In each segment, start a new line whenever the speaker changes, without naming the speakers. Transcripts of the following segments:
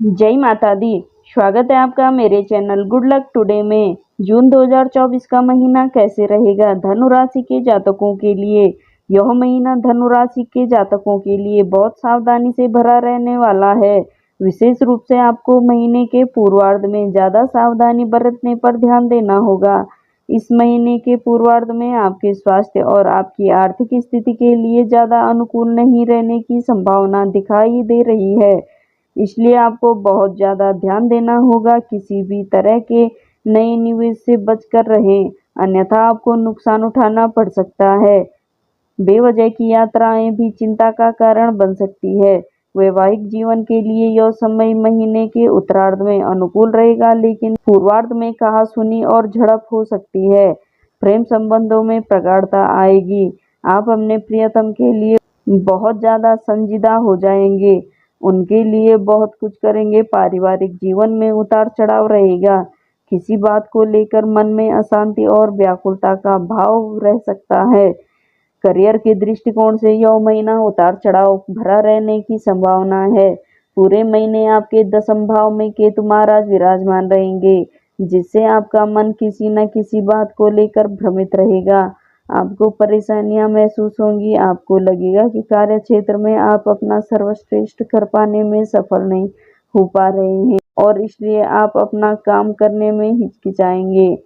जय माता दी। स्वागत है आपका मेरे चैनल गुड लक टुडे में। जून 2024 का महीना कैसे रहेगा धनु राशि के जातकों के लिए। यह महीना धनु राशि के जातकों के लिए बहुत सावधानी से भरा रहने वाला है। विशेष रूप से आपको महीने के पूर्वार्ध में ज्यादा सावधानी बरतने पर ध्यान देना होगा। इस महीने के पूर्वार्ध में आपके स्वास्थ्य और आपकी आर्थिक स्थिति के लिए ज्यादा अनुकूल नहीं रहने की संभावना दिखाई दे रही है। इसलिए आपको बहुत ज़्यादा ध्यान देना होगा। किसी भी तरह के नए निवेश से बचकर रहें, अन्यथा आपको नुकसान उठाना पड़ सकता है। बेवजह की यात्राएं भी चिंता का कारण बन सकती है। वैवाहिक जीवन के लिए यह समय महीने के उत्तरार्ध में अनुकूल रहेगा, लेकिन पूर्वार्ध में कहासुनी और झड़प हो सकती है। प्रेम संबंधों में प्रगाढ़ता आएगी। आप अपने प्रियतम के लिए बहुत ज़्यादा संजीदा हो जाएंगे, उनके लिए बहुत कुछ करेंगे। पारिवारिक जीवन में उतार चढ़ाव रहेगा। किसी बात को लेकर मन में अशांति और व्याकुलता का भाव रह सकता है। करियर के दृष्टिकोण से यह महीना उतार चढ़ाव भरा रहने की संभावना है। पूरे महीने आपके दसम भाव में केतु महाराज विराजमान रहेंगे, जिससे आपका मन किसी न किसी बात को लेकर भ्रमित रहेगा। आपको परेशानियां महसूस होंगी। आपको लगेगा कि कार्य क्षेत्र में आप अपना सर्वश्रेष्ठ कर पाने में सफल नहीं हो पा रहे हैं और इसलिए आप अपना काम करने में हिचकिचाएंगे।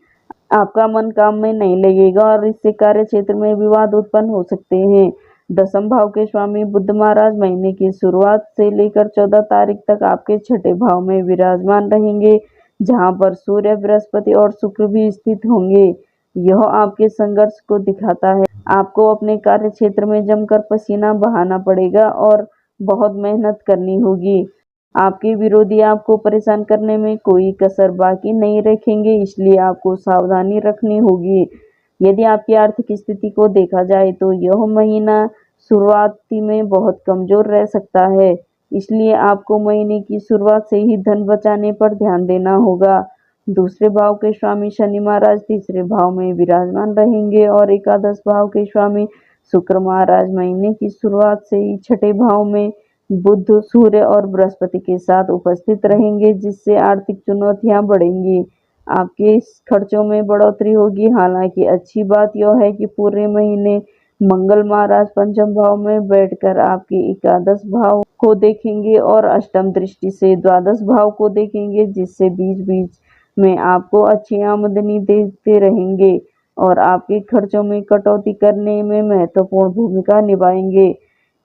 आपका मन काम में नहीं लगेगा और इससे कार्य क्षेत्र में विवाद उत्पन्न हो सकते हैं। दसम भाव के स्वामी बुध महाराज महीने की शुरुआत से लेकर 14 तारीख तक आपके छठे भाव में विराजमान रहेंगे, जहां पर सूर्य, बृहस्पति और शुक्र भी स्थित होंगे। यह आपके संघर्ष को दिखाता है। आपको अपने कार्य क्षेत्र में जमकर पसीना बहाना पड़ेगा और बहुत मेहनत करनी होगी। आपके विरोधी आपको परेशान करने में कोई कसर बाकी नहीं रखेंगे, इसलिए आपको सावधानी रखनी होगी। यदि आपकी आर्थिक स्थिति को देखा जाए तो यह महीना शुरुआती में बहुत कमजोर रह सकता है, इसलिए आपको महीने की शुरुआत से ही धन बचाने पर ध्यान देना होगा। दूसरे भाव के स्वामी शनि महाराज तीसरे भाव में विराजमान रहेंगे और एकादश भाव के स्वामी शुक्र महाराज महीने की शुरुआत से ही छठे भाव में बुध, सूर्य और बृहस्पति के साथ उपस्थित रहेंगे, जिससे आर्थिक चुनौतियां बढ़ेंगी। आपके खर्चों में बढ़ोतरी होगी। हालांकि अच्छी बात यह है कि पूरे महीने मंगल महाराज पंचम भाव में बैठकर आपके एकादश भाव को देखेंगे और अष्टम दृष्टि से द्वादश भाव को देखेंगे, जिससे बीच बीच में आपको अच्छी आमदनी देते रहेंगे और आपके खर्चों में कटौती करने में महत्वपूर्ण भूमिका निभाएंगे।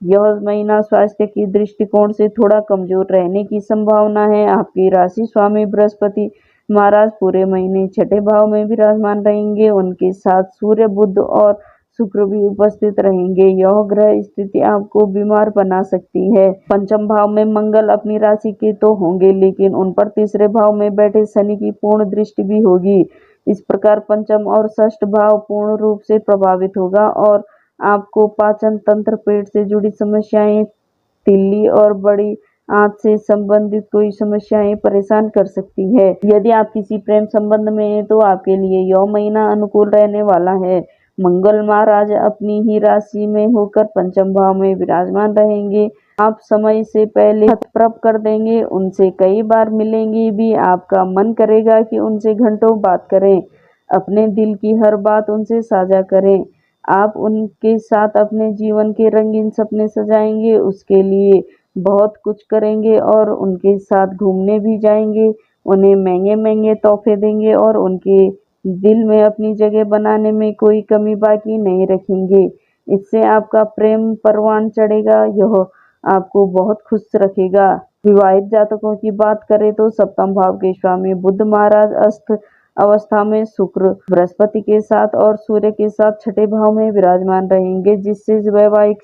यह महीना स्वास्थ्य की दृष्टिकोण से थोड़ा कमजोर रहने की संभावना है। आपकी राशि स्वामी बृहस्पति महाराज पूरे महीने छठे भाव में विराजमान रहेंगे। उनके साथ सूर्य, बुध और शुक्र भी उपस्थित रहेंगे। यह ग्रह स्थिति आपको बीमार बना सकती है। पंचम भाव में मंगल अपनी राशि के तो होंगे, लेकिन उन पर तीसरे भाव में बैठे शनि की पूर्ण दृष्टि भी होगी। इस प्रकार पंचम और षष्ठ भाव पूर्ण रूप से प्रभावित होगा और आपको पाचन तंत्र, पेट से जुड़ी समस्याएं, तिल्ली और बड़ी आंत से संबंधित कोई समस्याएं परेशान कर सकती है। यदि आप किसी प्रेम संबंध में हैं तो आपके लिए यह महीना अनुकूल रहने वाला है। मंगल महाराज अपनी ही राशि में होकर पंचम भाव में विराजमान रहेंगे। आप समय से पहले प्राप्त कर देंगे, उनसे कई बार मिलेंगे भी। आपका मन करेगा कि उनसे घंटों बात करें, अपने दिल की हर बात उनसे साझा करें। आप उनके साथ अपने जीवन के रंगीन सपने सजाएंगे, उसके लिए बहुत कुछ करेंगे और उनके साथ घूमने भी जाएंगे। उन्हें महंगे महंगे तोहफे देंगे और उनके दिल में अपनी जगह बनाने में कोई कमी बाकी नहीं रखेंगे। इससे आपका प्रेम परवान चढ़ेगा। यह आपको बहुत खुश रखेगा। विवाहित जातकों की बात करें तो सप्तम भाव के स्वामी बुध महाराज अस्त अवस्था में शुक्र, बृहस्पति के साथ और सूर्य के साथ छठे भाव में विराजमान रहेंगे, जिससे वैवाहिक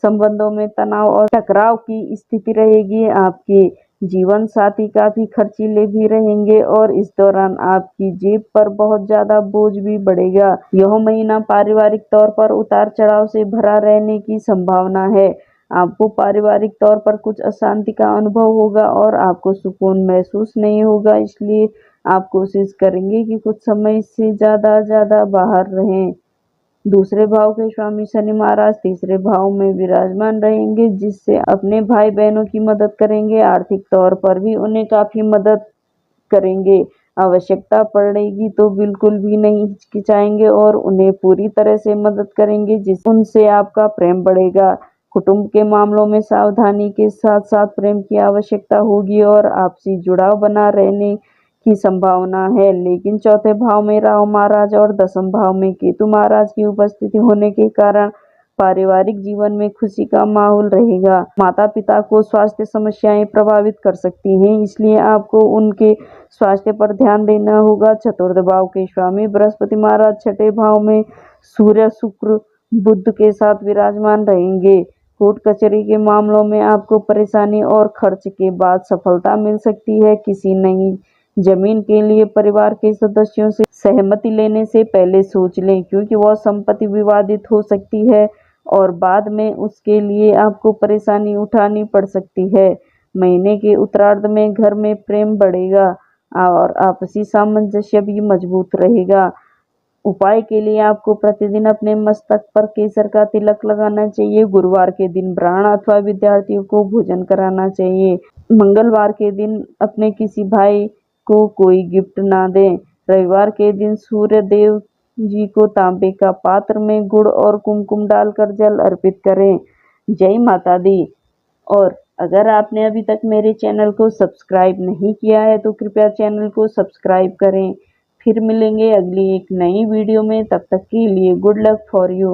संबंधों में तनाव और टकराव की स्थिति रहेगी। आपके जीवन साथी काफी खर्चीले भी रहेंगे और इस दौरान आपकी जेब पर बहुत ज्यादा बोझ भी बढ़ेगा। यह महीना पारिवारिक तौर पर उतार चढ़ाव से भरा रहने की संभावना है। आपको पारिवारिक तौर पर कुछ अशांति का अनुभव होगा और आपको सुकून महसूस नहीं होगा, इसलिए आप कोशिश करेंगे कि कुछ समय से ज्यादा बाहर रहें। दूसरे भाव के स्वामी शनि महाराज तीसरे भाव में विराजमान रहेंगे, जिससे अपने भाई बहनों की मदद करेंगे। आर्थिक तौर पर भी उन्हें काफी मदद करेंगे। आवश्यकता पड़ेगी तो बिल्कुल भी नहीं हिचकिचाएंगे और उन्हें पूरी तरह से मदद करेंगे, जिससे उनसे आपका प्रेम बढ़ेगा। कुटुंब के मामलों में सावधानी के साथ साथ प्रेम की आवश्यकता होगी और आपसी जुड़ाव बना रहने की संभावना है। लेकिन चौथे भाव में राहु महाराज और दसम भाव में केतु महाराज की उपस्थिति होने के कारण पारिवारिक जीवन में खुशी का माहौल रहेगा। माता पिता को स्वास्थ्य समस्याएं प्रभावित कर सकती हैं, इसलिए आपको उनके स्वास्थ्य पर ध्यान देना होगा। चतुर्थ भाव के स्वामी बृहस्पति महाराज छठे भाव में सूर्य शुक्र बुध के साथ विराजमान रहेंगे। कोर्ट कचहरी के मामलों में आपको परेशानी और खर्च के बाद सफलता मिल सकती है। किसी नई जमीन के लिए परिवार के सदस्यों से सहमति लेने से पहले सोच लें, क्योंकि वह संपत्ति विवादित हो सकती है और बाद में उसके लिए आपको परेशानी उठानी पड़ सकती है। महीने के उत्तरार्ध में घर में प्रेम बढ़ेगा और आपसी सामंजस्य भी मजबूत रहेगा। उपाय के लिए आपको प्रतिदिन अपने मस्तक पर केसर का तिलक लगाना चाहिए। गुरुवार के दिन ब्राह्मण अथवा विद्यार्थियों को भोजन कराना चाहिए। मंगलवार के दिन अपने किसी भाई को कोई गिफ्ट ना दें। रविवार के दिन सूर्य देव जी को तांबे का पात्र में गुड़ और कुमकुम डालकर जल अर्पित करें। जय माता दी। और अगर आपने अभी तक मेरे चैनल को सब्सक्राइब नहीं किया है तो कृपया चैनल को सब्सक्राइब करें। फिर मिलेंगे अगली एक नई वीडियो में, तब तक के लिए गुड लक फॉर यू।